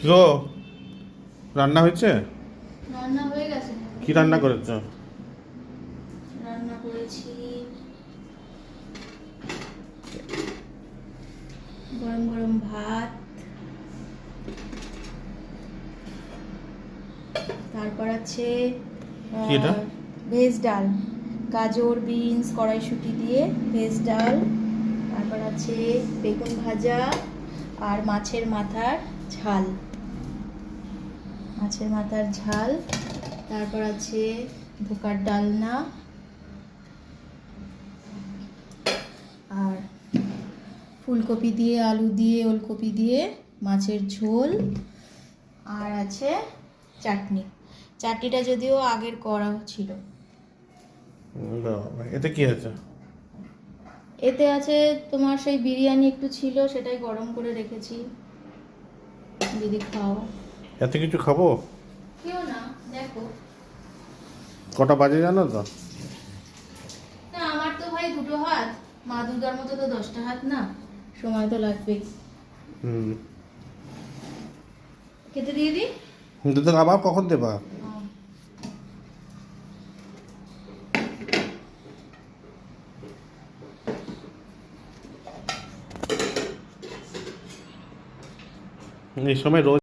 কি গো, রান্না হয়েছে? রান্না হয়ে গেছে। কি রান্না করেছো? রান্না করেছি গরম গরম ভাত, তারপর আছে কি এটা? ভেজ ডাল, গাজর বিনস কড়াইশুঁটি দিয়ে ভেজ ডাল। তারপর আছে বেগুন ভাজা আর মাছের মাথার ঝাল, মাছের মাথার ঝাল। তারপর আছে ধোকার ডালনা আর ফুলকপি দিয়ে আলু দিয়ে ওলকপি দিয়ে মাছের ঝোল। আর আছে চাটনি। চাটনিটা যদিও আগের করা ছিল। বাবা, এতে কি আছে? এতে আছে তোমার সেই বিরিয়ানি একটু ছিল, সেটাই গরম করে রেখেছি, যদি খাও। এত কিছু খাবো? কেউ না, দেখো। কটা বাজে জানো তো? না, আমার তো ভাই দুটো হাত, মা দুর্গার মতো তো 10টা হাত না, সময় তো লাগবেই। হুম। খেতে দিয়ে দিই। দুধ আবার কখন দেবা? এই সময় রোজ